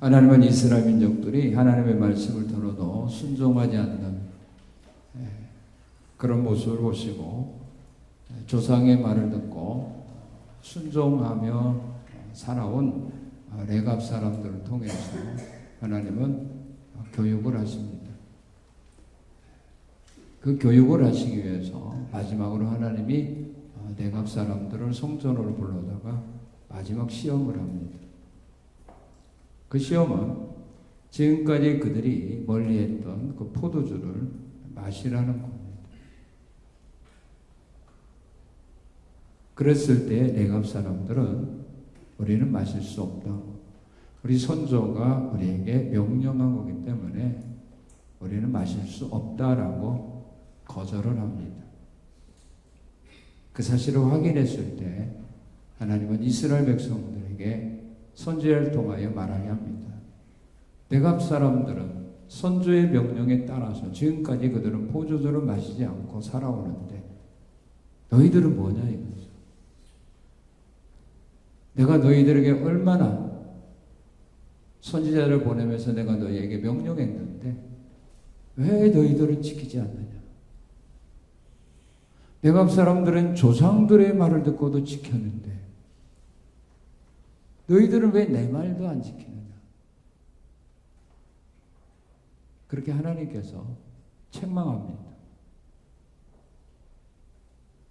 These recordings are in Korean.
하나님은 이스라엘 민족들이 하나님의 말씀을 들어도 순종하지 않는 그런 모습을 보시고 조상의 말을 듣고 순종하며 살아온 레갑 사람들을 통해서 하나님은 교육을 하십니다. 그 교육을 하시기 위해서 마지막으로 하나님이 레갑 사람들을 성전으로 불러다가 마지막 시험을 합니다. 그 시험은 지금까지 그들이 멀리했던 그 포도주를 마시라는 겁니다. 그랬을 때 레갑 사람들은 우리는 마실 수 없다. 우리 선조가 우리에게 명령한 거기 때문에 우리는 마실 수 없다라고 거절을 합니다. 그 사실을 확인했을 때 하나님은 이스라엘 백성들에게 선지자를 통하여 말하게 합니다. 레갑 사람들은 선조의 명령에 따라서 지금까지 그들은 포도주를 마시지 않고 살아오는데 너희들은 뭐냐 이거죠. 내가 너희들에게 얼마나 선지자를 보내면서 내가 너희에게 명령했는데 왜 너희들은 지키지 않느냐. 레갑 사람들은 조상들의 말을 듣고도 지켰는데 너희들은 왜 내 말도 안 지키느냐. 그렇게 하나님께서 책망합니다.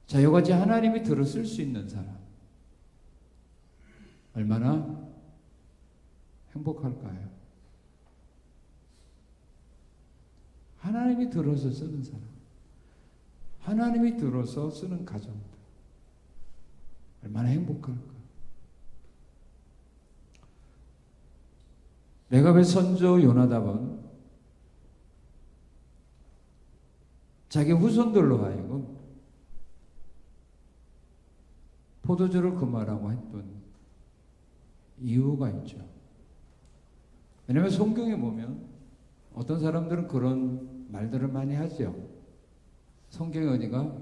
자, 이같이 하나님이 들었을 수 있는 사람 얼마나 행복할까요? 하나님이 들어서 쓰는 사람, 하나님이 들어서 쓰는 가정들 얼마나 행복할까? 레갑의 선조 요나답은 자기 후손들로 하여금 포도주를 금하라고 했던 이유가 있죠. 왜냐하면 성경에 보면 어떤 사람들은 그런 말들을 많이 하죠. 성경에 어디가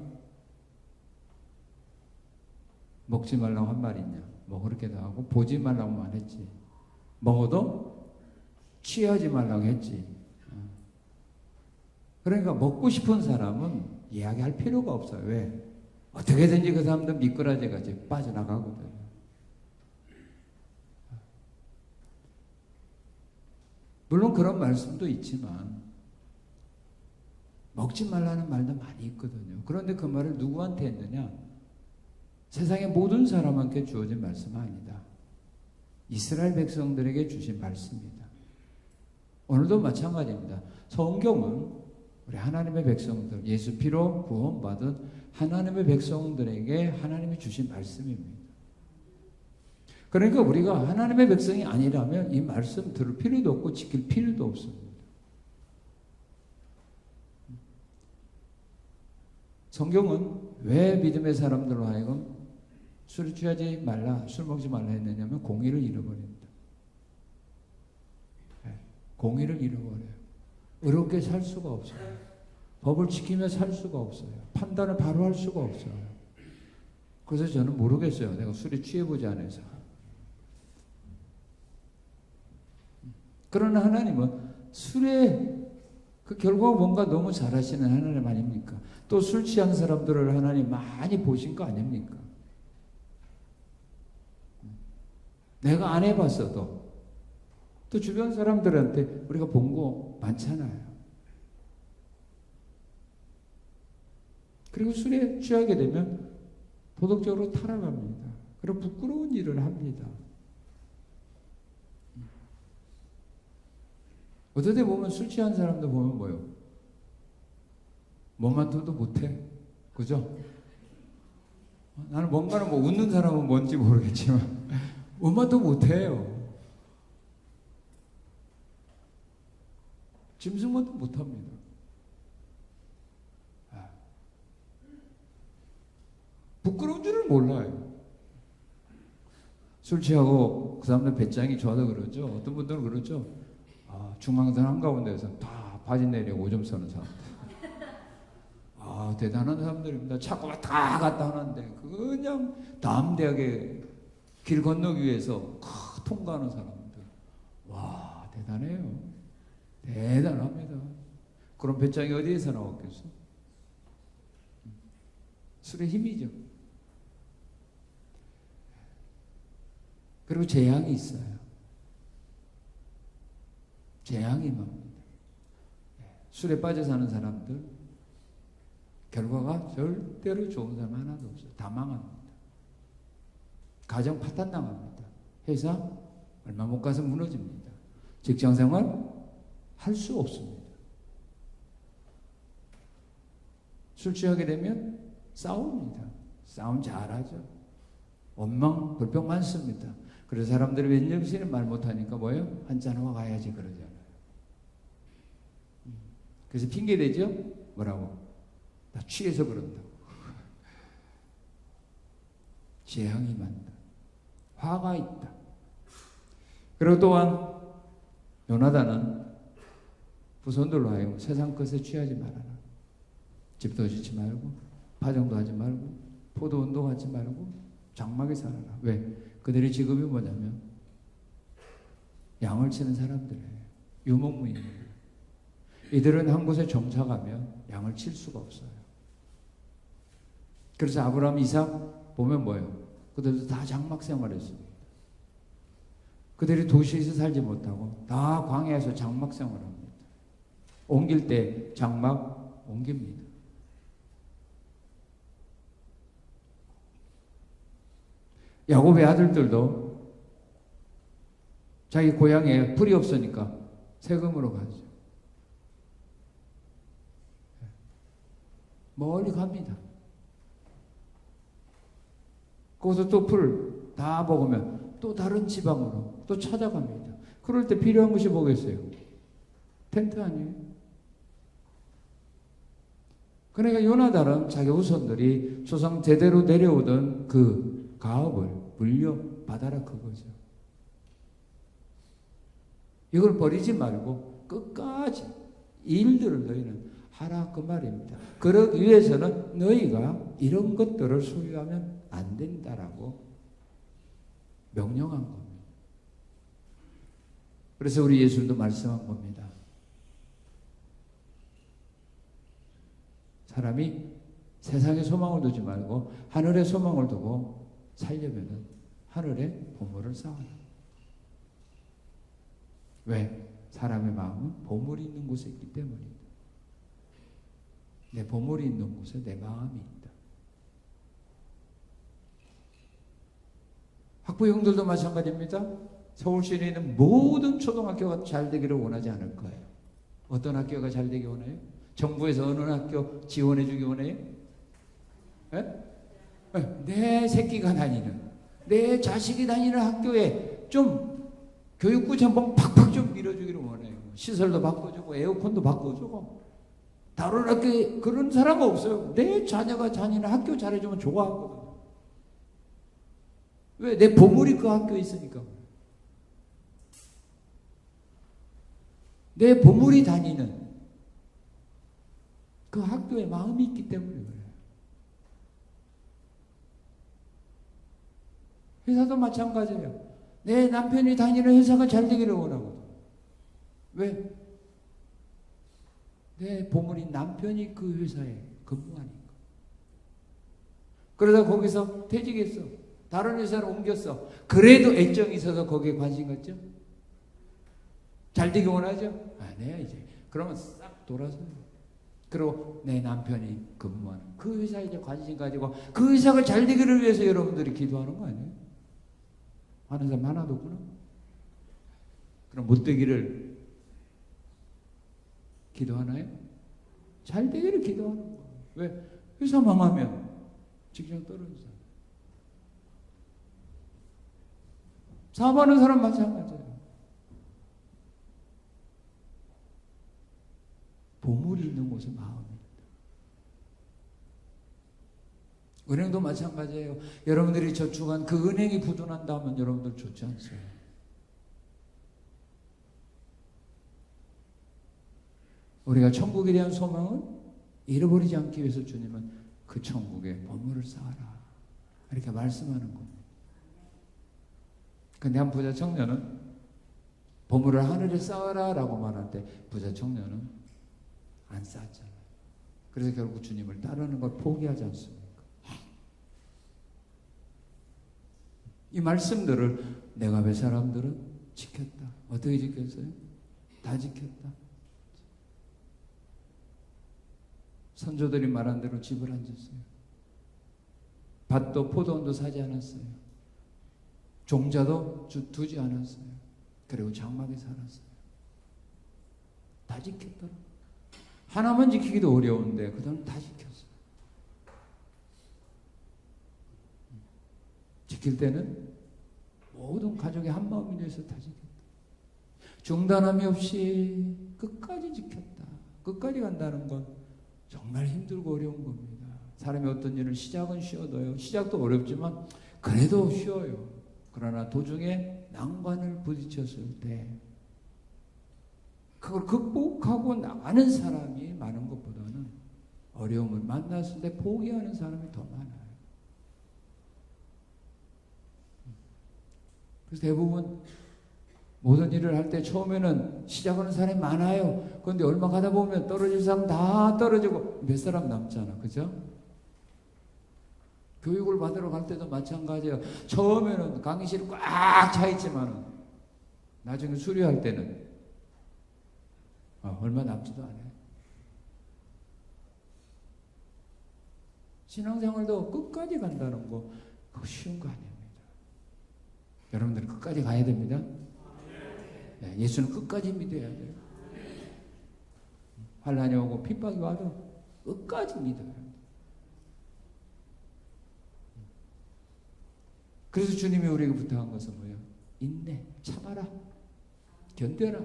먹지 말라고 한 말이 있냐. 뭐 그렇게도 하고 보지 말라고만 했지. 먹어도 취하지 말라고 했지. 그러니까 먹고 싶은 사람은 이야기할 필요가 없어요. 왜? 어떻게든지 그 사람들 미끄러져가지고 빠져나가거든. 물론 그런 말씀도 있지만 먹지 말라는 말도 많이 있거든요. 그런데 그 말을 누구한테 했느냐? 세상의 모든 사람한테 주어진 말씀은 아니다. 이스라엘 백성들에게 주신 말씀입니다. 오늘도 마찬가지입니다. 성경은 우리 하나님의 백성들, 예수 피로 구원받은 하나님의 백성들에게 하나님이 주신 말씀입니다. 그러니까 우리가 하나님의 백성이 아니라면 이 말씀 들을 필요도 없고 지킬 필요도 없습니다. 성경은 왜 믿음의 사람들로 하여금 술 취하지 말라, 술 먹지 말라 했느냐면 공의를 잃어버립니다. 공의를 잃어버려요. 의롭게 살 수가 없어요. 법을 지키며 살 수가 없어요. 판단을 바로 할 수가 없어요. 그래서 저는 모르겠어요. 내가 술에 취해보지 않아서. 그러나 하나님은 술에 그 결과가 뭔가 너무 잘하시는 하나님 아닙니까? 또 술 취한 사람들을 하나님 많이 보신 거 아닙니까? 내가 안 해봤어도 또 주변 사람들한테 우리가 본 거 많잖아요. 그리고 술에 취하게 되면 도덕적으로 타락합니다. 그리고 부끄러운 일을 합니다. 어떨 때 보면 술 취한 사람들 보면 뭐요? 뭐만 둬도 못해. 그죠? 나는 뭔가는 뭐 웃는 사람은 뭔지 모르겠지만 뭐만 도 못해요. 짐승만도 못합니다. 부끄러운 줄을 몰라요. 술 취하고 그 사람들 배짱이 좋아서 그러죠. 어떤 분들은 그러죠. 중앙선 한가운데서 다 바지 내리고 오줌 싸는 사람들. 대단한 사람들입니다. 차고 다 갔다 하는데 그냥 다음 대학에 길 건너기 위해서 통과하는 사람들. 와, 그럼 배짱이 어디에서 나왔겠어? 술의 힘이죠. 그리고 재앙이 있어요. 재앙이 맙니다. 술에 빠져 사는 사람들 결과가 절대로 좋은 사람 하나도 없어요. 다 망합니다. 가정 파탄 당합니다. 회사 얼마 못 가서 무너집니다. 직장생활 할 수 없습니다. 술 취하게 되면 싸웁니다. 싸움 잘하죠. 원망 불평 많습니다. 그래서 사람들이 웬일시는 말 못하니까 뭐예요? 한잔하고 가야지 그러잖아요. 그래서 핑계 대죠? 뭐라고? 나 취해서 그런다고. 재앙이 많다. 화가 있다. 그리고 또한 요나단은 후손들로 하여금 세상 것에 취하지 말아라. 집도 짓지 말고 파종도 하지 말고 포도원도 하지 말고 장막에 살아라. 왜? 그들의 직업이 뭐냐면 양을 치는 사람들이에요. 유목무이에요. 이들은 한 곳에 정착하면 양을 칠 수가 없어요. 그래서 아브라함, 이삭 보면 뭐예요? 그들도 다 장막 생활했습니다. 그들이 도시에서 살지 못하고 다 광야에서 장막 생활합니다. 옮길 때 장막 옮깁니다. 야곱의 아들들도 자기 고향에 풀이 없으니까 세금으로 가죠. 멀리 갑니다. 거기서 또 풀 다 먹으면 또 다른 지방으로 또 찾아갑니다. 그럴 때 필요한 것이 뭐겠어요? 텐트 아니에요? 그러니까 요나단은 자기 후손들이 조상 대대로 내려오던 그 가업을 물려받아라 그거죠. 이걸 버리지 말고 끝까지 이 일들을 너희는 하라 그 말입니다. 그러기 위해서는 너희가 이런 것들을 소유하면 안 된다라고 명령한 겁니다. 그래서 우리 예수님도 말씀한 겁니다. 사람이 세상에 소망을 두지 말고 하늘에 소망을 두고 살려면은 하늘에 보물을 쌓아라. 왜? 사람의 마음은 보물이 있는 곳에 있기 때문입니다. 내 보물이 있는 곳에 내 마음이 있다. 학부형들도 마찬가지입니다. 서울시내에 있는 모든 초등학교가 잘 되기를 원하지 않을 거예요. 어떤 학교가 잘 되기 원해요? 정부에서 어느 학교 지원해 주기 원해요? 내 새끼가 다니는, 내 자식이 다니는 학교에 좀 교육부 전봉 팍팍 좀 밀어주기를 원해요. 시설도 바꿔주고 에어컨도 바꿔주고. 다른 학교에 그런 사람은 없어요. 내 자녀가 다니는 학교 잘해주면 좋아하거든요. 왜? 내 보물이 그 학교에 있으니까. 내 보물이 다니는 그 학교에 마음이 있기 때문에 그래요. 회사도 마찬가지예요. 내 남편이 다니는 회사가 잘 되기를 원하거든. 왜? 내 보물인 남편이 그 회사에 근무하니까. 그러다 거기서 퇴직했어. 다른 회사로 옮겼어. 그래도 애정이 있어서 거기에 관심 갖죠? 잘 되기 원하죠? 아니야 이제. 그러면 싹 돌아서요. 그리고 내 남편이 근무하는 그 회사에 이제 관심 가지고 그 회사가 잘 되기를 위해서 여러분들이 기도하는 거 아니에요? 하는 사람 하나도 없구나. 그럼 못 되기를 기도하나요? 잘 되기를 기도하는 거예요. 왜? 회사 망하면 직장 떨어지잖아요. 사업하는 사람 마찬가지예요. 보물이 있는 곳에 마음입니다. 은행도 마찬가지예요. 여러분들이 저축한 그 은행이 부도난다면 여러분들 좋지 않어요. 우리가 천국에 대한 소망을 잃어버리지 않기 위해서 주님은 그 천국에 보물을 쌓아라 이렇게 말씀하는 겁니다. 근데 한 부자 청년은 보물을 하늘에 쌓아라 라고 말할 때 부자 청년은 안 쌓았잖아요. 그래서 결국 주님을 따르는 걸 포기하지 않습니까? 이 말씀들을 네가베 사람들은 지켰다. 어떻게 지켰어요? 다 지켰다. 선조들이 말한 대로 집을 안 졌어요. 밭도 포도원도 사지 않았어요. 종자도 두지 않았어요. 그리고 장막에 살았어요. 다 지켰더라. 하나만 지키기도 어려운데 그 다음 다 지켰어요. 지킬 때는 모든 가족이 한 마음이 돼서 다 지켰다. 중단함이 없이 끝까지 지켰다. 끝까지 간다는 건 정말 힘들고 어려운 겁니다. 사람이 어떤 일을 시작은 쉬워도요. 시작도 어렵지만 그래도 쉬워요. 그러나 도중에 난관을 부딪혔을 때 그걸 극복하고 나가는 사람이 많은 것보다는 어려움을 만났을 때 포기하는 사람이 더 많아요. 그래서 대부분 모든 일을 할 때 처음에는 시작하는 사람이 많아요. 그런데 얼마 가다 보면 떨어질 사람 다 떨어지고 몇 사람 남잖아. 그죠? 교육을 받으러 갈 때도 마찬가지예요. 처음에는 강의실이 꽉 차 있지만 나중에 수료할 때는 얼마 남지도 않아요. 신앙생활도 끝까지 간다는 거 그거 쉬운 거 아닙니다. 여러분들 끝까지 가야 됩니다. 네, 예수는 끝까지 믿어야 돼요. 환난이 오고 핍박이 와도 끝까지 믿어야 돼요. 그래서 주님이 우리에게 부탁한 것은 뭐예요? 인내, 참아라, 견뎌라.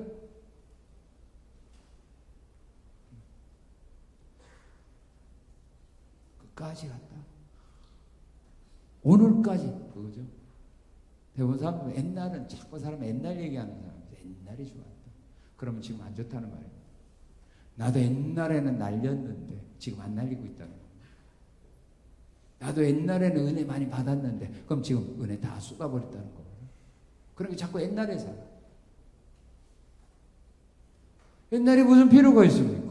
끝까지 갔다. 오늘까지 그거죠. 대부분 사람은 옛날은 자꾸 사람 옛날 얘기하는 사람. 옛날이 좋았다. 그러면 지금 안 좋다는 말이에요. 나도 옛날에는 날렸는데 지금 안 날리고 있다는 거예요. 나도 옛날에는 은혜 많이 받았는데 그럼 지금 은혜 다 쏟아버렸다는 거예요. 그러니까 자꾸 옛날에 살아. 옛날에 무슨 필요가 있습니까?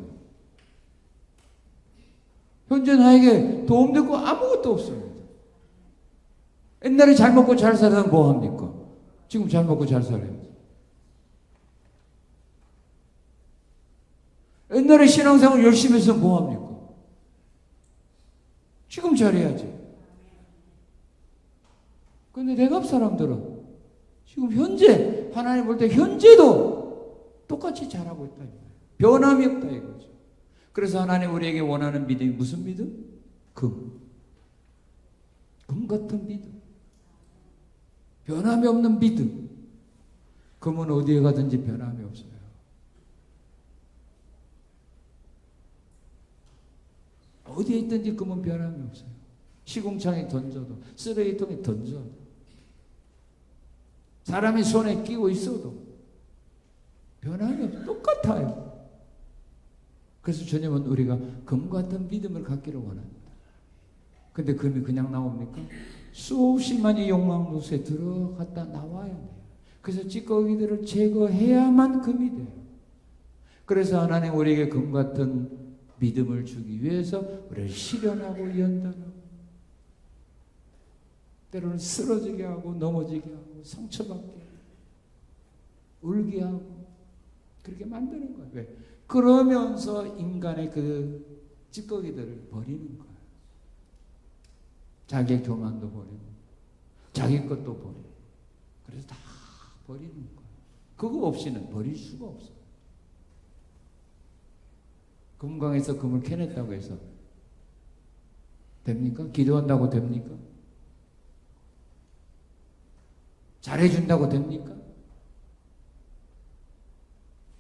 현재 나에게 도움되고 아무것도 없습니다. 옛날에 잘 먹고 잘 살아서 뭐 합니까? 지금 잘 먹고 잘 살아야지. 옛날에 신앙생활 열심히 해서 뭐 합니까? 지금 잘해야지. 근데 내갑 사람들은 지금 현재 하나님 볼 때 현재도 똑같이 잘하고 있다. 변함이 없다 이거죠. 그래서 하나님 우리에게 원하는 믿음이 무슨 믿음? 금 같은 믿음. 변함이 없는 믿음. 금은 어디에 가든지 변함이 없어요. 어디에 있든지 금은 변함이 없어요. 시궁창에 던져도, 쓰레기통에 던져도, 사람이 손에 끼고 있어도 변함이 없어요. 똑같아요. 그래서 주님은 우리가 금 같은 믿음을 갖기를 원합니다. 근데 금이 그냥 나옵니까? 수없이 많이 욕망노수에 들어갔다 나와야 돼요. 그래서 찌꺼기들을 제거해야만 금이 돼요. 그래서 하나님 우리에게 금 같은 믿음을 주기 위해서 우리를 시련하고 연단하고 때로는 쓰러지게 하고 넘어지게 하고 상처받게 하고 울게 하고 그렇게 만드는 거예요. 왜? 그러면서 인간의 그 찌꺼기들을 버리는 거예요. 자기의 교만도 버리고 자기 것도 버리고 그래서 다 버리는 거예요. 그거 없이는 버릴 수가 없어요. 금강에서 금을 캐냈다고 해서 됩니까? 기도한다고 됩니까? 잘해준다고 됩니까?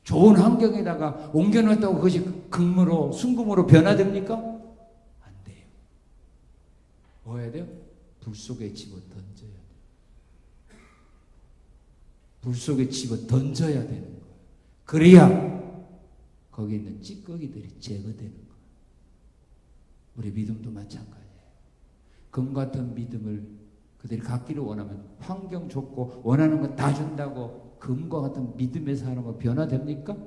좋은 환경에다가 옮겨놨다고 그것이 금으로 순금으로 변화됩니까? 안 돼요. 뭐 해야 돼요? 불 속에 집어 던져야 돼요. 불 속에 집어 던져야 되는 거예요. 그래야 거기 있는 찌꺼기들이 제거되는 거예요. 우리 믿음도 마찬가지예요. 금 같은 믿음을 그들이 갖기를 원하면 환경 좋고 원하는 거 다 준다고 금과 같은 믿음의 사람으로 변화됩니까?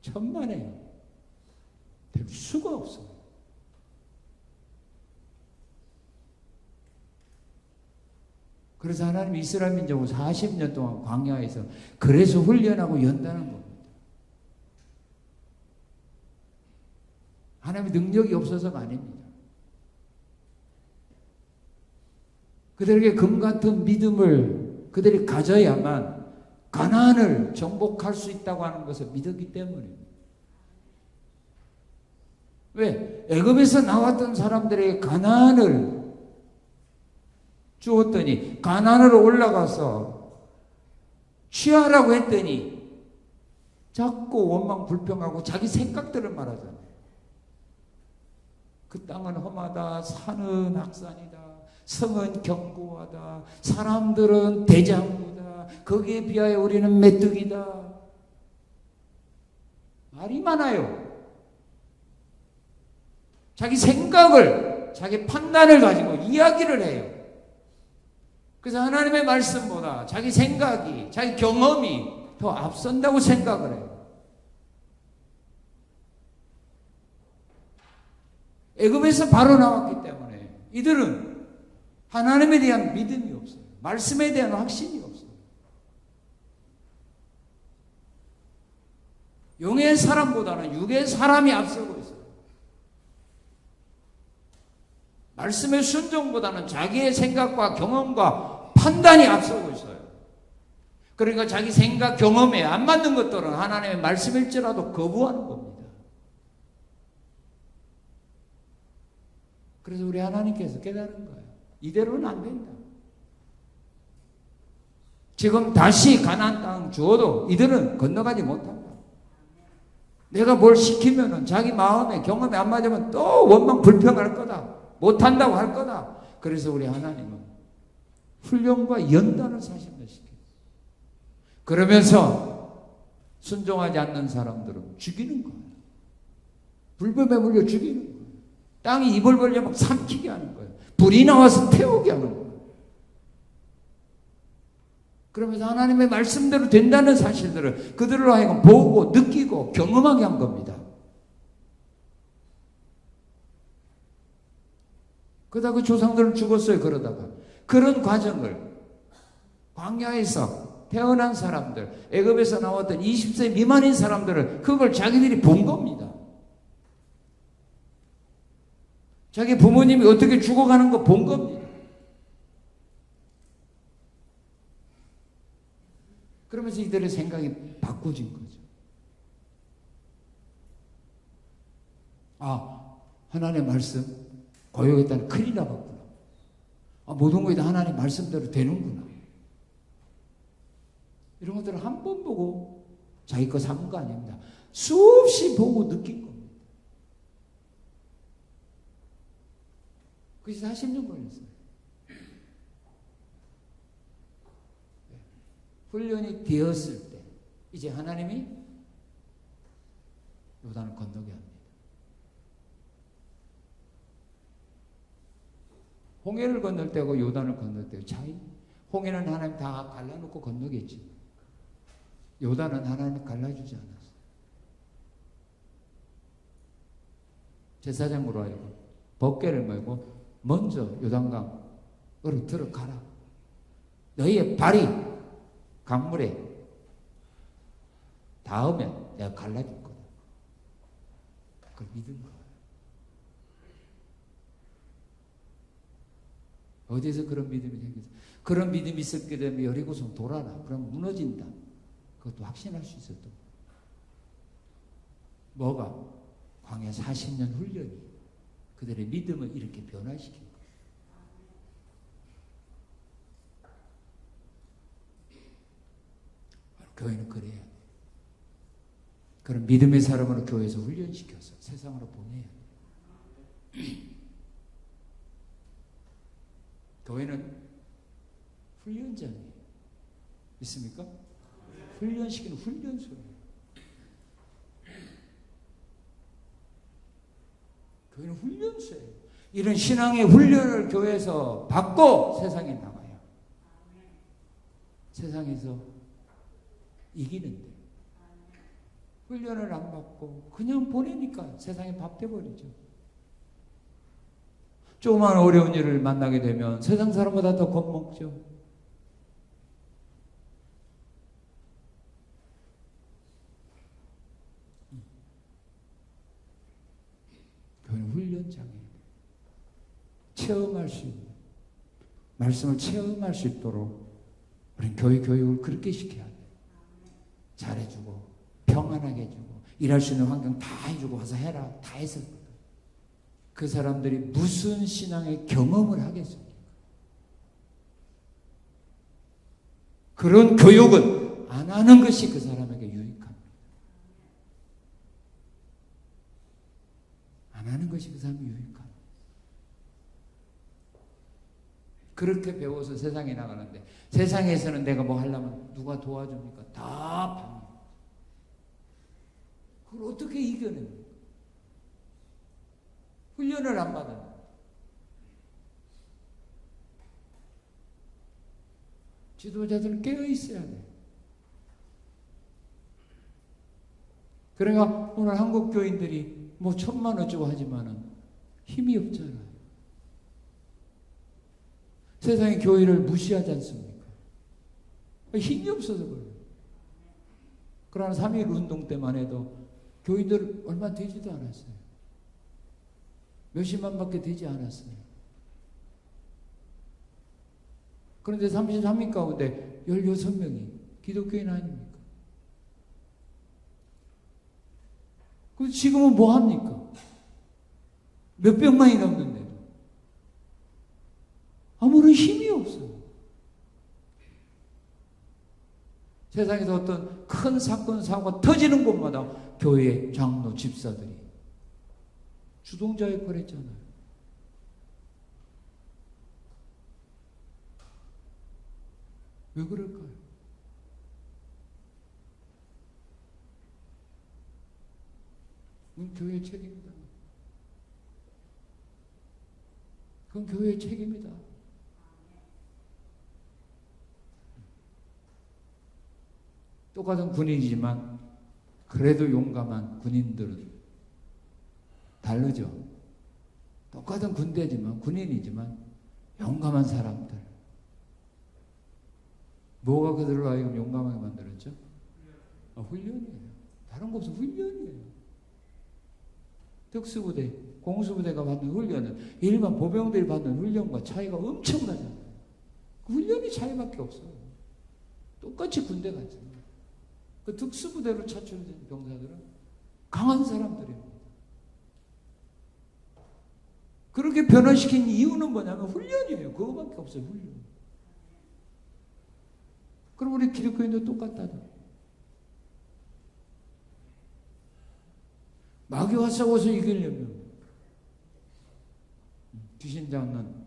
천만에요. 될 수가 없어요. 그래서 하나님이 이스라엘 민족을 40년 동안 광야에서 그래서 훈련하고 연다는 겁니다. 하나님의 능력이 없어서가 아닙니다. 그들에게 금 같은 믿음을 그들이 가져야만 가나안을 정복할 수 있다고 하는 것을 믿었기 때문입니다. 왜? 애굽에서 나왔던 사람들에게 가나안을 주었더니 가나안으로 올라가서 취하라고 했더니 자꾸 원망 불평하고 자기 생각들을 말하잖아요. 그 땅은 험하다, 산은 학산이다, 성은 견고하다, 사람들은 대장부다, 거기에 비하여 우리는 메뚜기다. 말이 많아요. 자기 생각을, 자기 판단을 가지고 이야기를 해요. 그래서 하나님의 말씀보다 자기 생각이, 자기 경험이 더 앞선다고 생각을 해요. 애굽에서 바로 나왔기 때문에 이들은 하나님에 대한 믿음이 없어요. 말씀에 대한 확신이 없어요. 영의 사람보다는 육의 사람이 앞서고 있어요. 말씀의 순종보다는 자기의 생각과 경험과 판단이 앞서고 있어요. 그러니까 자기 생각, 경험에 안 맞는 것들은 하나님의 말씀일지라도 거부하는 겁니다. 그래서 우리 하나님께서 깨달은 거예요. 이대로는 안 된다. 지금 다시 가나안 땅 주어도 이들은 건너가지 못한다. 내가 뭘 시키면은 자기 마음에 경험에 안 맞으면 또 원망 불평할 거다. 못한다고 할 거다. 그래서 우리 하나님은 훈련과 연단을 40년 시켜요. 그러면서 순종하지 않는 사람들은 죽이는 거예요. 불법에 물려 죽이는 거예요. 땅이 입을 벌려 막 삼키게 하는 거예요. 불이 나와서 태우게 하는 거예요. 그러면서 하나님의 말씀대로 된다는 사실들을 그들로 하여금 보고 느끼고 경험하게 한 겁니다. 그러다 그 조상들은 죽었어요. 그러다가 그런 과정을 광야에서 태어난 사람들, 애굽에서 나왔던 20세 미만인 사람들은 그걸 자기들이 본 겁니다. 자기 부모님이 어떻게 죽어가는 거 본 겁니다. 그러면서 이들의 생각이 바꿔진 거죠. 아, 하나님의 말씀 고용했다는 큰일 나봤구나. 아, 모든 것이 다 하나님 말씀대로 되는구나. 이런 것들을 한 번 보고 자기 거 삼은 거 아닙니다. 수없이 보고 느낀 겁니다. 그래서 40년 걸렸어요. 훈련이 되었을 때 이제 하나님이 요단을 건너게 합니다. 홍해를 건널 때고 요단을 건널 때의 차이. 홍해는 하나님 다 갈라놓고 건너겠지. 요단은 하나님이 갈라주지 않았어요. 제사장으로 하여금 법궤를 메고 먼저 요단강으로 들어가라. 너희의 발이 강물에 닿으면 내가 갈라줄 거다. 그걸 믿은 거예요. 어디에서 그런 믿음이 생겼어요? 그런 믿음이 있었기 때문에 여리고성 돌아라. 그럼 무너진다. 그것도 확신할 수 있었던 뭐가? 광야 40년 훈련이 그들의 믿음을 이렇게 변화시킨 거예요. 교회는 그래야 돼요. 그런 믿음의 사람으로 교회에서 훈련시켜서 세상으로 보내야 돼요. 교회는 훈련장이에요. 있습니까? 훈련시키는 훈련소예요. 교회는 훈련소예요. 이런 신앙의 훈련을 교회에서 받고 세상에 나가요. 세상에서 이기는데. 훈련을 안 받고 그냥 보내니까 세상에 밥 돼버리죠. 조그만 어려운 일을 만나게 되면 세상 사람보다 더 겁먹죠. 교회는 훈련장이에요. 체험할 수 있는, 말씀을 체험할 수 있도록 우리는 교회 교육을 그렇게 시켜야 돼요. 잘해주고 평안하게 해주고 일할 수 있는 환경 다 해주고 와서 해라 다 해서 그 사람들이 무슨 신앙의 경험을 하겠습니까? 그런 교육은 안 하는 것이 그 사람에게 유익합니다. 안 하는 것이 그 사람이 유익합니다. 그렇게 배워서 세상에 나가는데 세상에서는 내가 뭐 하려면 누가 도와줍니까? 다 반대. 그걸 어떻게 이겨냅니까? 훈련을 안 받아요. 지도자들은 깨어있어야 돼. 그러니까 오늘 한국 교인들이 뭐 천만 어쩌고 하지만은 힘이 없잖아요. 세상의 교회를 무시하지 않습니까? 힘이 없어서 그래요. 그러나 3.1 운동 때만 해도 교인들 얼마 되지도 않았어요. 몇십만 밖에 되지 않았어요. 그런데 33인 가운데 16명이 기독교인 아닙니까? 그럼 지금은 뭐 합니까? 몇백만이 넘는데도 아무런 힘이 없어요. 세상에서 어떤 큰 사건, 사고가 터지는 곳마다 교회 장로, 집사들이 주동자 역할을 했잖아요. 왜 그럴까요? 그건 교회의 책임이다. 그건 교회의 책임이다. 똑같은 군인이지만 그래도 용감한 군인들은 다르죠. 똑같은 군대지만 군인이지만 용감한 사람들. 뭐가 그들을 하여금 용감하게 만들었죠? 훈련이에요. 다른 거 없어. 훈련이에요. 특수부대, 공수부대가 받는 훈련은 일반 보병들이 받는 훈련과 차이가 엄청나잖아요. 그 훈련이 차이밖에 없어요. 똑같이 군대 같잖아요. 그 특수부대로 차출된 병사들은 강한 사람들입니다. 그렇게 변화시킨 이유는 뭐냐면 훈련이에요. 그거밖에 없어요. 훈련. 그럼 우리 기독교인도 똑같다죠. 마귀와 싸워서 이기려면 귀신 잡는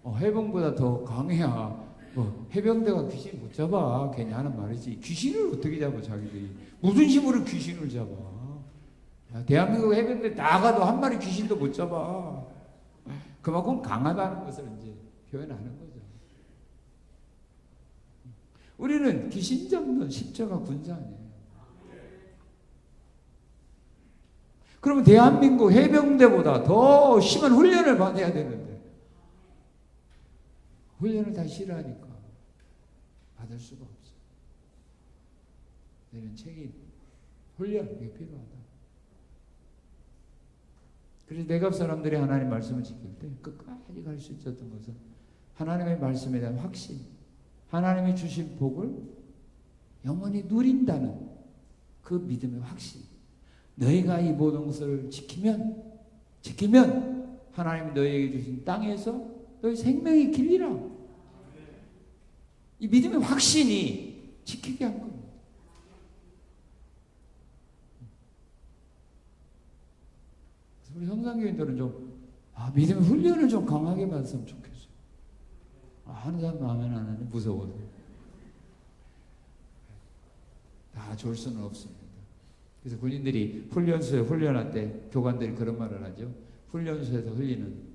해병보다 더 강해야 해병대가 귀신 못 잡아. 괜히 하는 말이지. 귀신을 어떻게 잡아 자기들이. 무슨 힘으로 귀신을 잡아. 야, 대한민국 해병대 나가도 한 마리 귀신도 못 잡아. 그만큼 강하다는 것을 이제 표현하는 거죠. 우리는 귀신 잡는 십자가 군사 아니에요. 그러면 대한민국 해병대보다 더 심한 훈련을 받아야 되는데 훈련을 다 싫어하니까 받을 수가 없어. 내는 책임, 훈련 이게 필요하다. 그래서 내갑 사람들이 하나님 말씀을 지킬 때 끝까지 갈 수 있었던 것은 하나님의 말씀에 대한 확신, 하나님이 주신 복을 영원히 누린다는 그 믿음의 확신. 너희가 이 모든 것을 지키면 하나님이 너희에게 주신 땅에서 너희 생명이 길리라. 이 믿음의 확신이 지키게 한 겁니다. 그래서 우리 성산교인들은 좀 믿음의 훈련을 좀 강하게 받았으면 좋겠어요. 하는 사람 마음에는 안 하니 무서워서. 다 좋을 수는 없습니다. 그래서 군인들이 훈련소에 훈련할 때 교관들이 그런 말을 하죠. 훈련소에서 흘리는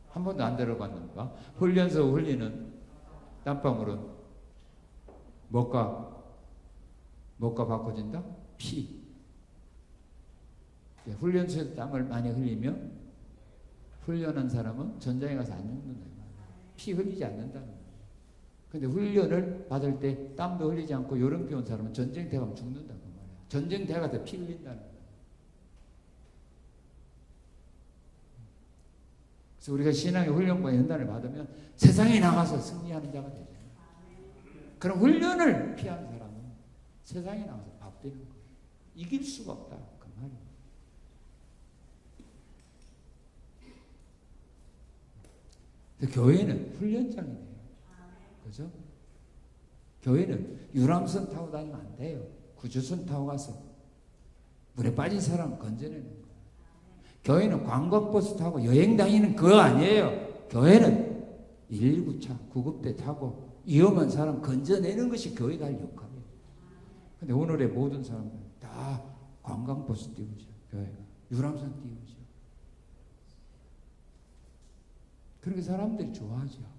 한 번도 안 들어봤는가? 훈련소 흘리는 땀방울은 뭐가 바꿔진다? 피. 훈련소에서 땀을 많이 흘리면 훈련한 사람은 전장에 가서 안 죽는다. 피 흘리지 않는다. 근데 훈련을 받을 때 땀도 흘리지 않고 요령피 온 사람은 전쟁터에 가면 죽는다. 그 말이야. 전쟁터에 가서 피 흘린다는 거야. 그래서 우리가 신앙의 훈련과 연단을 받으면 세상에 나가서 승리하는 자가 되잖아요. 그럼 훈련을 피한 사람은 세상에 나가서 밥 되는 거예요. 이길 수가 없다. 그 말이에요. 교회는 훈련장이에요. 그죠? 교회는 유람선 타고 다니면 안 돼요. 구조선 타고 가서 물에 빠진 사람 건져내는 거예요. 교회는 관광버스 타고 여행 다니는 그거 아니에요. 교회는 119차 구급대 타고 위험한 사람 건져내는 것이 교회가 할 역할이에요. 근데 오늘의 모든 사람들은 다 관광버스 띄우죠. 교회가 유람선 띄우죠. 그렇게 사람들이 좋아하죠.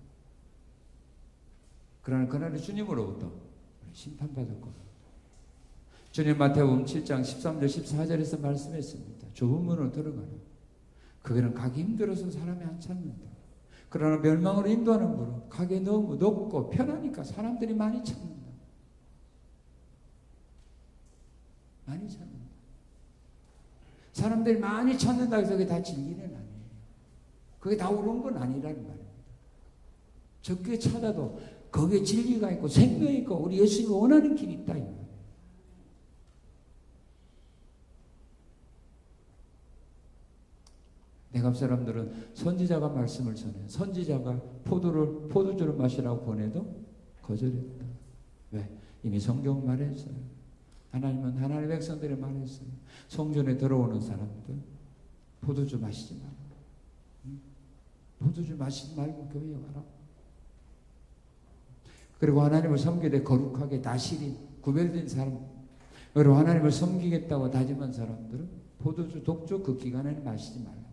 그러나 그날에 주님으로부터 심판받을 겁니다. 주님 마태복음 7장 13절 14절에서 말씀했습니다. 좁은 문으로 들어가라. 그거는 가기 힘들어서 사람이 안 찾는다. 그러나 멸망으로 인도하는 문은 가기 너무 높고 편하니까 사람들이 많이 찾는다. 많이 찾는다. 사람들이 많이 찾는다 해서 그게 다 진리는 아니에요. 그게 다 옳은 건 아니라는 말입니다. 적게 찾아도 거기에 진리가 있고 생명이 있고 우리 예수님이 원하는 길이 있다. 이 말이에요. 내갑 사람들은 선지자가 말씀을 전해요. 선지자가 포도주를 마시라고 보내도 거절했다. 왜? 이미 성경 말했어요. 하나님은 하나님의 백성들이 말했어요. 성전에 들어오는 사람들 포도주 마시지 마라. 포도주 마시지 말고 교회에 와라. 그리고 하나님을 섬기되 거룩하게 나실인 구별된 사람, 그리고 하나님을 섬기겠다고 다짐한 사람들은 포도주, 독주 그 기간에는 마시지 말라고 했어요.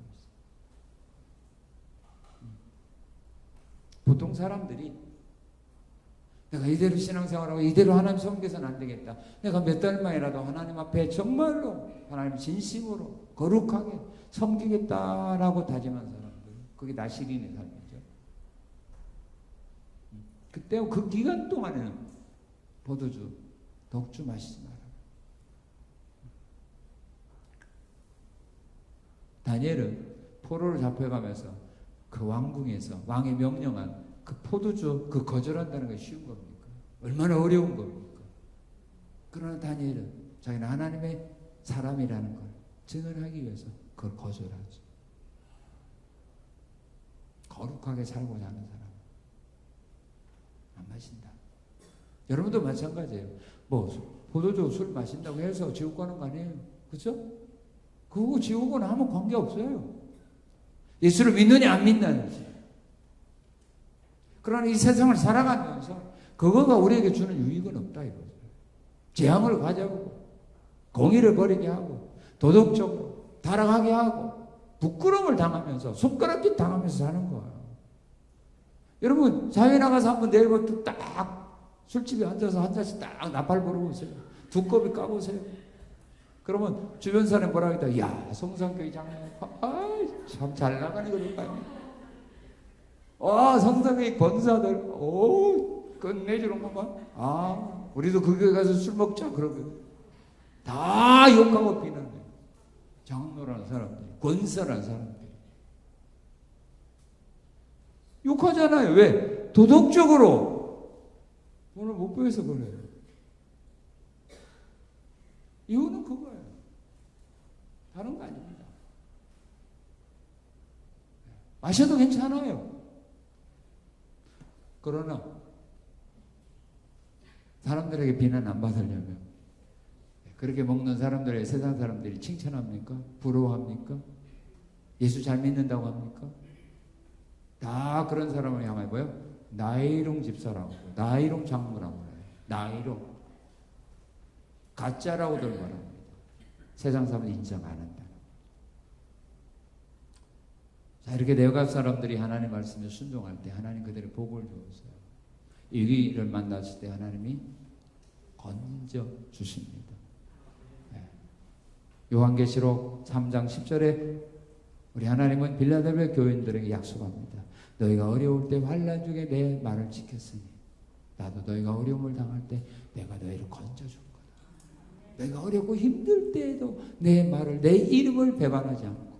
보통 사람들이 내가 이대로 신앙생활하고 이대로 하나님 섬겨서는 안 되겠다. 내가 몇 달만이라도 하나님 앞에 정말로 하나님 진심으로 거룩하게 섬기겠다라고 다짐한 사람들, 그게 나실인의 삶이죠. 그때 그 기간 동안에는 포도주, 독주 마시지 마라. 다니엘은 포로를 잡혀가면서 그 왕궁에서 왕이 명령한 그 포도주 그 거절한다는 게 쉬운 겁니까? 얼마나 어려운 겁니까? 그러나 다니엘은 자기는 하나님의 사람이라는 걸 증언하기 위해서 그걸 거절하죠. 거룩하게 살고자 하는 사람 안 마신다. 여러분도 마찬가지예요. 뭐 포도주 술 마신다고 해서 지옥 가는 거 아니에요. 그렇죠? 그거 지옥은 아무 관계 없어요. 예수를 믿느냐 안 믿느냐지. 그러나 이 세상을 살아가면서 그거가 우리에게 주는 유익은 없다 이거죠. 재앙을 가져오고 공의를 버리게 하고 도덕적으로 타락하게 하고 부끄러움을 당하면서 손가락질 당하면서 사는 거야. 여러분 사회 나가서 한번 내일부터 딱 술집에 앉아서 한 잔씩 딱 나팔 부르고 오세요. 두꺼비 까보세요. 그러면 주변 사람 뭐라 하겠다. 야 성산교회 장로님 참 잘 나가네 그럴까요? 성산교회 권사들 끝내주는 것만 우리도 그 교회 가서 술 먹자 그러고 다 욕하고 비난해. 장로라는 사람들, 권사라는 사람들 욕하잖아요. 왜? 도덕적으로 돈을 못 보여서 그래요. 이유는 그거예요. 다른 거 아닙니다. 마셔도 괜찮아요. 그러나 사람들에게 비난 안 받으려면 그렇게 먹는 사람들의 세상 사람들이 칭찬합니까? 부러워합니까? 예수 잘 믿는다고 합니까? 다 그런 사람을 향하여 뭐요? 나이롱 집사라고, 나이롱 장모라고 해요. 나이롱. 가짜라고들 말합니다. 세상 사람은 인정 안 한다. 자, 이렇게 내갑 사람들이 하나님 말씀에 순종할 때 하나님 그들의 복을 주었어요. 위기를 만났을 때 하나님이 건져주십니다. 요한계시록 3장 10절에 우리 하나님은 빌라델비아 교인들에게 약속합니다. 너희가 어려울 때 환난 중에 내 말을 지켰으니 나도 너희가 어려움을 당할 때 내가 너희를 건져줄 거다. 너희가 어렵고 힘들 때에도 내 말을, 내 이름을 배반하지 않고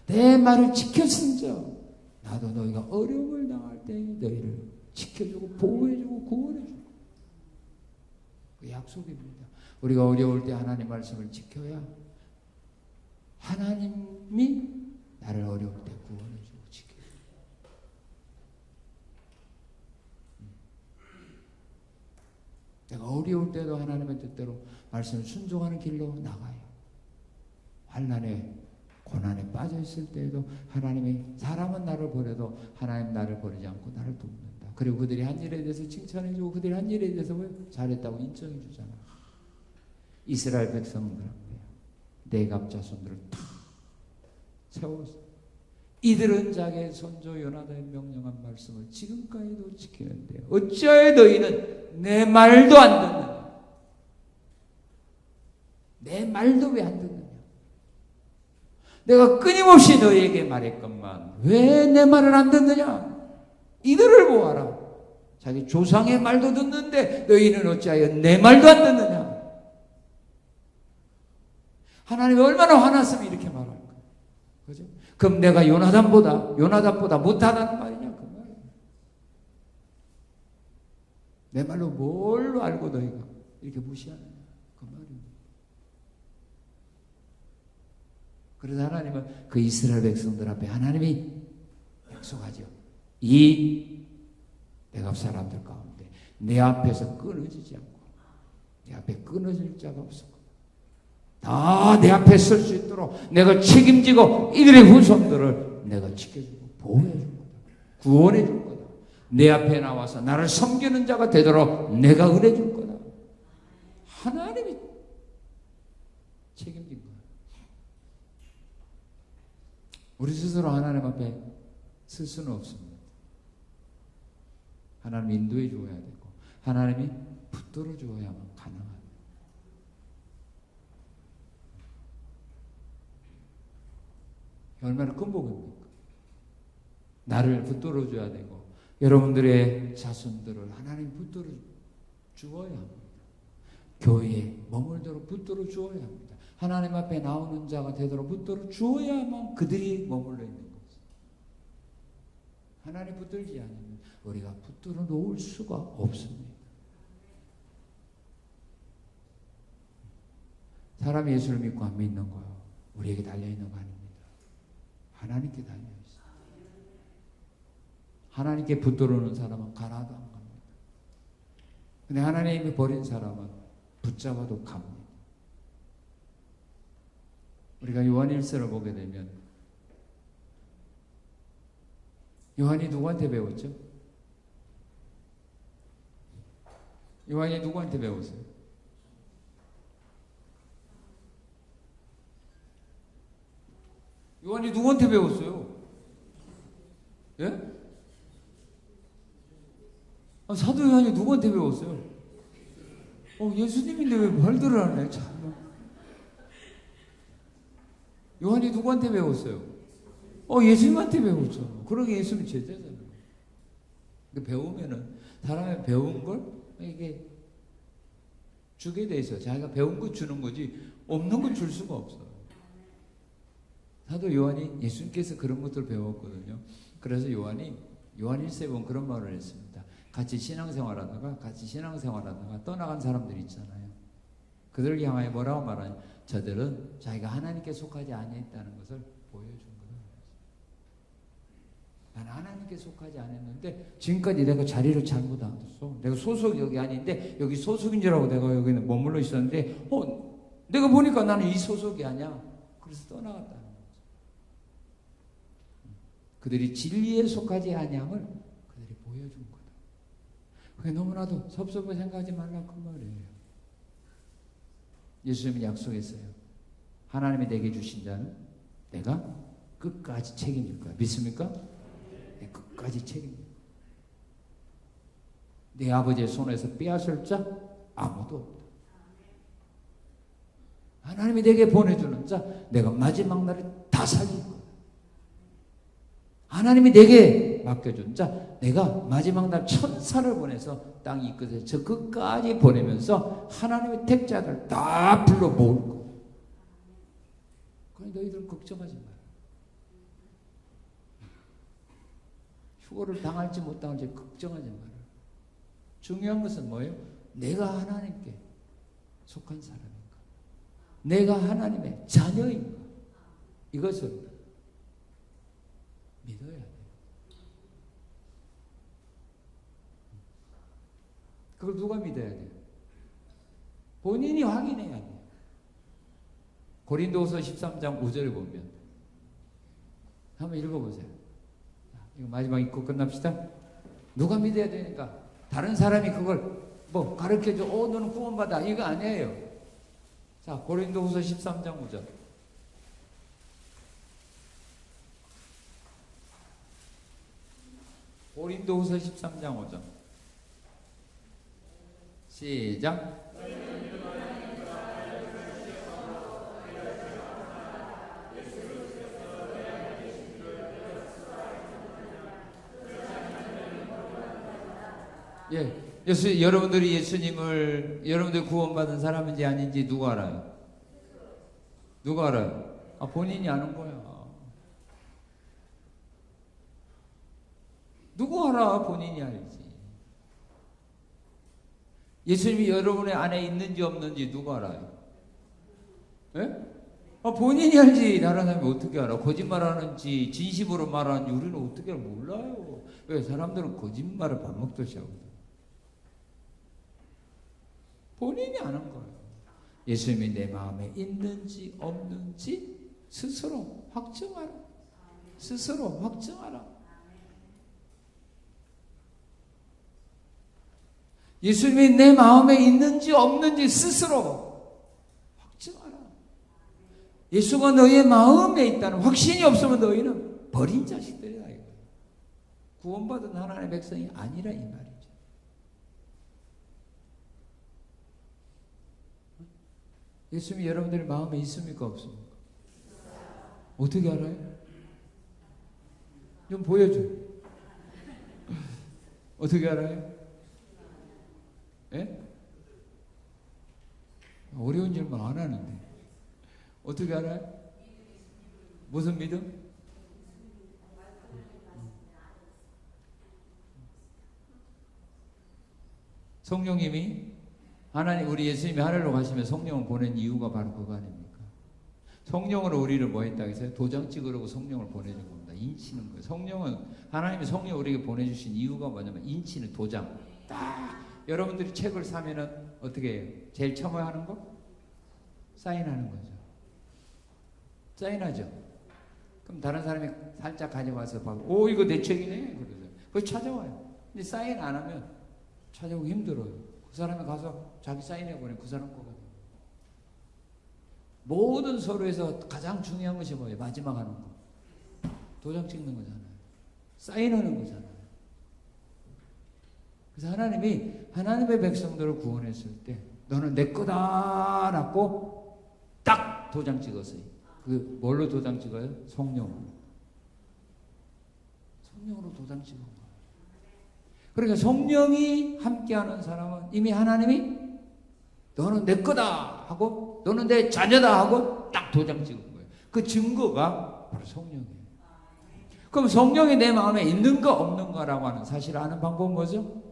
내 말을 지켰은즉 나도 너희가 어려움을 당할 때 너희를 지켜주고 보호해주고 구원해주고. 그 약속입니다. 우리가 어려울 때 하나님 말씀을 지켜야 하나님이 나를 어려울 때 구원해주고 지켜주고. 내가 어려울 때도 하나님의 뜻대로 말씀을 순종하는 길로 나가요. 환난에 고난에 빠져 있을 때에도 하나님이, 사람은 나를 버려도 하나님 나를 버리지 않고 나를 돕는다. 그리고 그들이 한 일에 대해서 칭찬해주고 그들이 한 일에 대해서 잘했다고 인정해주잖아. 이스라엘 백성들한테 네갑 자손들을 다 세웠어. 이들은 자기의 선조 요나단의 명령한 말씀을 지금까지도 지키는데 어찌하여 너희는 내 말도 안 듣느냐? 내 말도 왜 안 듣느냐? 내가 끊임없이 너희에게 말했건만 왜 내 말을 안 듣느냐? 이들을 보아라. 자기 조상의 말도 듣는데 너희는 어찌하여 내 말도 안 듣느냐? 하나님이 얼마나 화났으면 이렇게 말할까? 그죠? 그럼 내가 요나단보다 못하다는 말이냐? 그 말이야. 내 말로 뭘로 알고 너희가 이렇게 무시하느냐? 그 말입니다. 그래서 하나님은 그 이스라엘 백성들 앞에 하나님이 약속하죠. 이 네갑 사람들 가운데 내 앞에서 끊어지지 않고 내 앞에 끊어질 자가 없을 거다. 다 내 앞에 설 수 있도록 내가 책임지고 이들의 후손들을 내가 지켜주고 보호해 줄 거다. 구원해 줄 거다. 내 앞에 나와서 나를 섬기는 자가 되도록 내가 은혜 줄 거다. 하나님이 책임진 거야. 우리 스스로 하나님 앞에 쓸 수는 없습니다. 하나님 인도해 주어야 되고 하나님이 붙들어 주어야만 가능합니다. 얼마나 큰 복입니까? 나를 붙들어 줘야 되고 여러분들의 자손들을 하나님 붙들어 주어야 합니다. 교회에 머물도록 붙들어 주어야 합니다. 하나님 앞에 나오는 자가 되도록 붙들어 주어야만 그들이 머물러 있는 거죠. 하나님 붙들지 않으면 우리가 붙들어 놓을 수가 없습니다. 사람이 예수를 믿고 안 믿는 거요. 우리에게 달려있는 거 아닙니다. 하나님께 달려있어요. 하나님께 붙들어오는 사람은 가나도 안 갑니다. 근데 하나님이 버린 사람은 붙잡아도 갑니다. 우리가 요한일서를 보게 되면 요한이 누구한테 배웠죠? 요한이 누구한테 배웠어요? 요한이 누구한테 배웠어요? 예? 사도 요한이 누구한테 배웠어요? 예수님인데 왜 말들을 안 해? 참. 요한이 누구한테 배웠어요? 예수님한테 배웠죠. 그러게 예수님 제자잖아요. 배우면은 사람이 배운 걸 이게 주게 돼 있어. 자기가 배운 거 주는 거지 없는 거 줄 수가 없어. 사도 요한이 예수님께서 그런 것들을 배웠거든요. 그래서 요한이 요한일서에 보면 그런 말을 했습니다. 같이 신앙생활하다가 떠나간 사람들이 있잖아요. 그들을 향하여 뭐라고 말하냐? 저들은 자기가 하나님께 속하지 아니했다는 것을 보여준 거다. 나는 하나님께 속하지 않았는데 지금까지 내가 자리를 잘못 앉았어. 내가 소속이 여기 아닌데 여기 소속인 줄 알고 내가 여기는 머물러 있었는데 내가 보니까 나는 이 소속이 아니야. 그래서 떠나갔다는 거죠. 그들이 진리에 속하지 아니함을 그들이 보여준 거다. 그게 너무나도 섭섭하게 생각하지 말라 그 말이에요. 예수님이 약속했어요. 하나님이 내게 주신 자는 내가 끝까지 책임질 거야. 믿습니까? 내 끝까지 책임질 거야. 내 아버지의 손에서 빼앗을 자 아무도 없다. 하나님이 내게 보내주는 자, 내가 마지막 날에 다 살릴 거야. 하나님이 내게 맡겨준 자, 내가 마지막 날 천사를 보내서 땅 이 끝에 저 끝까지 보내면서 하나님의 택자들 다 불러 모을 거야. 그러니 너희들은 걱정하지 마라. 휴거를 당할지 못 당할지 걱정하지 마라. 중요한 것은 뭐예요? 내가 하나님께 속한 사람인가? 내가 하나님의 자녀인가? 이것을 믿어야 돼요. 그걸 누가 믿어야 돼요? 본인이 확인해야 돼요. 고린도후서 13장 5절을 보면 한번 읽어보세요. 이거 마지막 읽고 끝납시다. 누가 믿어야 되니까 다른 사람이 그걸 뭐 가르쳐줘. 너는 구원받아. 이거 아니에요. 자, 고린도후서 13장 5절. 고린도후서 13장 5절. 시작. 예, 여러분들이 여러분들이 구원받은 사람인지 아닌지 누가 알아요? 누가 알아요? 본인이 아는 거야. 누구 알아? 본인이 알지. 예수님이 여러분의 안에 있는지 없는지 누가 알아요? 예? 본인이 알지. 다른 사람이 어떻게 알아? 거짓말하는지 진심으로 말하는지 우리는 어떻게 몰라요. 왜? 사람들은 거짓말을 밥 먹듯이 하거든. 본인이 아는 거예요. 예수님이 내 마음에 있는지 없는지 스스로 확증하라. 스스로 확증하라. 예수님이 내 마음에 있는지 없는지 스스로 확증하라. 예수가 너희의 마음에 있다는 확신이 없으면 너희는 버린 자식들이다. 구원받은 하나님의 백성이 아니라 이 말이죠. 예수님이 여러분들의 마음에 있습니까? 없습니까? 어떻게 알아요? 좀 보여줘요. 어떻게 알아요? 예? 어려운 질문 안 하는데. 어떻게 알아요? 무슨 믿음? 성령님이 하나님, 우리 예수님이 하늘로 가시면 성령을 보낸 이유가 바로 그거 아닙니까? 성령으로 우리를 뭐 했다고 했어요? 도장 찍으려고 성령을 보내준 겁니다. 인치는 거예요. 성령은, 하나님이 성령 우리에게 보내주신 이유가 뭐냐면 인치는 도장. 딱 여러분들이 책을 사면은 어떻게 해요? 제일 처음에 하는 거? 사인하는 거죠. 사인하죠. 그럼 다른 사람이 살짝 가져와서 봐도 이거 내 책이네. 그러죠. 그거 찾아와요. 근데 사인 안 하면 찾아오기 힘들어요. 그 사람이 가서 자기 사인해보내 그 사람 거거든요. 모든 서류에서 가장 중요한 것이 뭐예요? 마지막 하는 거. 도장 찍는 거잖아요. 사인하는 거잖아요. 그래서 하나님이 하나님의 백성들을 구원했을 때 너는 내 거다라고 딱 도장 찍었어요. 그 뭘로 도장 찍어요? 성령으로. 성령으로 도장 찍은 거예요. 그러니까 성령이 함께하는 사람은 이미 하나님이 너는 내 거다 하고 너는 내 자녀다 하고 딱 도장 찍은 거예요. 그 증거가 바로 성령이에요. 그럼 성령이 내 마음에 있는가 없는가라고 하는 사실을 아는 방법은 뭐죠?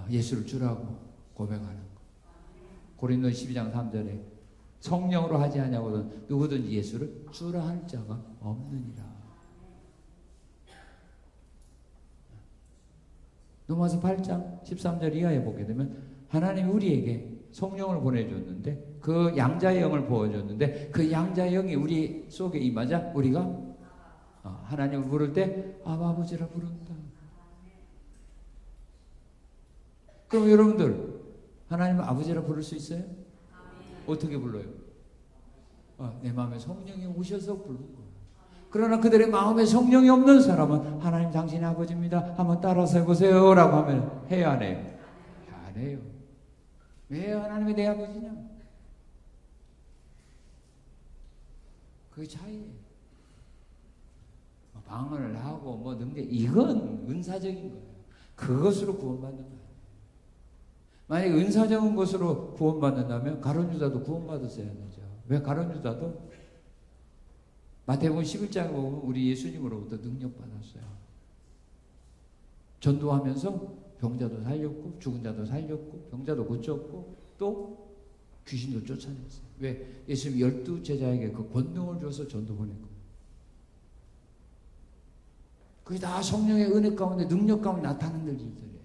예수를 주라고 고백하는 거. 고린도 12장 3절에 성령으로 하지 않냐고는 누구든지 예수를 주라 할 자가 없느니라. 로마서 8장 13절 이하에 보게 되면 하나님이 우리에게 성령을 보내줬는데 그 양자의 영을 부어줬는데 그 양자의 영이 우리 속에 임하자 우리가 하나님을 부를 때 아버지라 부른다. 그럼 여러분들 하나님을 아버지라 부를 수 있어요? 어떻게 불러요? 내 마음에 성령이 오셔서 부르는 거예요. 그러나 그들의 마음에 성령이 없는 사람은 하나님 당신의 아버지입니다. 한번 따라서 해보세요 라고 하면 해야 안 해요? 안 해요. 왜 하나님이 내 아버지냐? 그게 차이예요. 방언을 하고 뭐 능력, 이건 은사적인 거예요. 그것으로 구원받는 거예요. 만약에 은사적인 것으로 구원받는다면 가룟 유다도 구원받았어야 되죠. 왜 가룟 유다도 마태복음 11장에 보면 우리 예수님으로부터 능력 받았어요. 전도하면서 병자도 살렸고 죽은 자도 살렸고 병자도 고쳤고 또 귀신도 쫓아냈어요. 왜? 예수님 12제자에게 그 권능을 줘서 전도 보낸 거예요. 그게 다 성령의 은혜 가운데 능력 가운데 나타나는 일들이에요.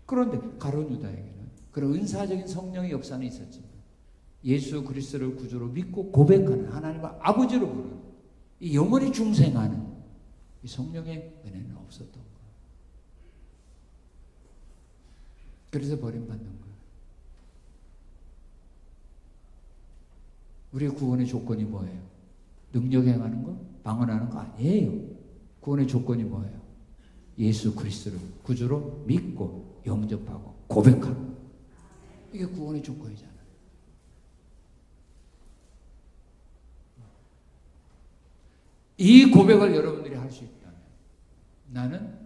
그런데 가룟 유다에게는 그런 은사적인 성령의 역사는 있었지만 예수 그리스도를 구주로 믿고 고백하는 하나님을 아버지로 부르는 이 영원히 중생하는 이 성령의 은혜는 없었던 거예요. 그래서 버림받는 거예요. 우리의 구원의 조건이 뭐예요? 능력 행하는 거? 방언하는 거 아니에요. 구원의 조건이 뭐예요? 예수 그리스도를 구주로 믿고 영접하고 고백하는 거. 이게 구원의 조건이잖아요. 이 고백을 여러분들이 할 수 있다면 나는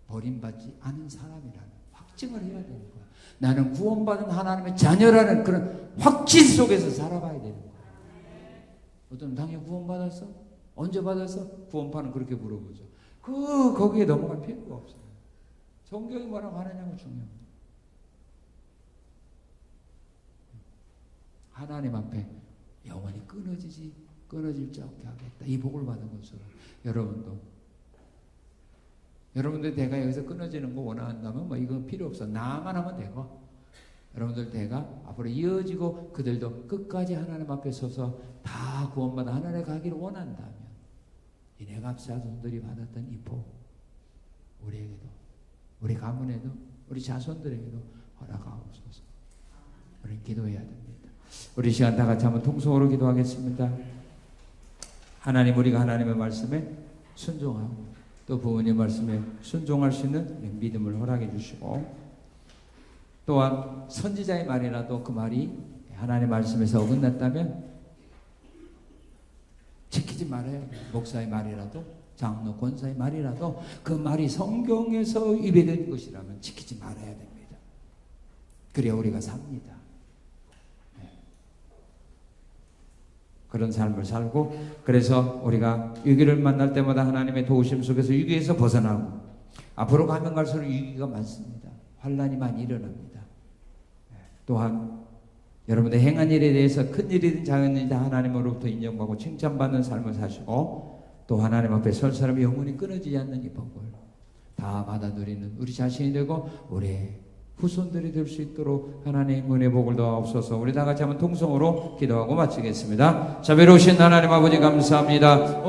버림받지 않은 사람이라는 확증을 해야 되는 거야. 나는 구원받은 하나님의 자녀라는 그런 확신 속에서 살아가야 되는 거야. 어떤 당연히 구원받았어? 언제 받았어? 구원파는 그렇게 물어보죠. 거기에 넘어갈 필요가 없어요. 성경이 뭐라고 하느냐가 중요합니다. 하나님 앞에 영원히 끊어질 자 없게 하겠다. 이 복을 받은 것으로 여러분들 대가 여기서 끊어지는 거 원한다면 뭐 이건 필요 없어. 나만 하면 되고 여러분들 대가 앞으로 이어지고 그들도 끝까지 하나님 앞에 서서 다 구원받아 하늘에 가기를 원한다면 이 내갑 자손들이 받았던 이 복 우리에게도 우리 가문에도 우리 자손들에게도 허락하옵소서. 우리는 기도해야 됩니다. 우리 시간 다 같이 한번 통성으로 기도하겠습니다. 하나님, 우리가 하나님의 말씀에 순종하고 또 부모님 말씀에 순종할 수 있는 믿음을 허락해 주시고 또한 선지자의 말이라도 그 말이 하나님의 말씀에서 어긋났다면 지키지 말아야 돼요. 목사의 말이라도 장로 권사의 말이라도 그 말이 성경에서 입에 된 것이라면 지키지 말아야 됩니다. 그래야 우리가 삽니다. 그런 삶을 살고 그래서 우리가 위기를 만날 때마다 하나님의 도우심 속에서 위기에서 벗어나고 앞으로 가면 갈수록 위기가 많습니다. 환난이 많이 일어납니다. 또한 여러분들 행한 일에 대해서 큰 일이든 작은 일이든 하나님으로부터 인정받고 칭찬받는 삶을 사시고 또 하나님 앞에 설 사람이 영원히 끊어지지 않는 이 복을 다 받아 누리는 우리 자신이 되고 우리의 후손들이 될 수 있도록 하나님 은혜 복을 더하옵소서. 우리 다 같이 한번 통성으로 기도하고 마치겠습니다. 자비로우신 하나님 아버지 감사합니다.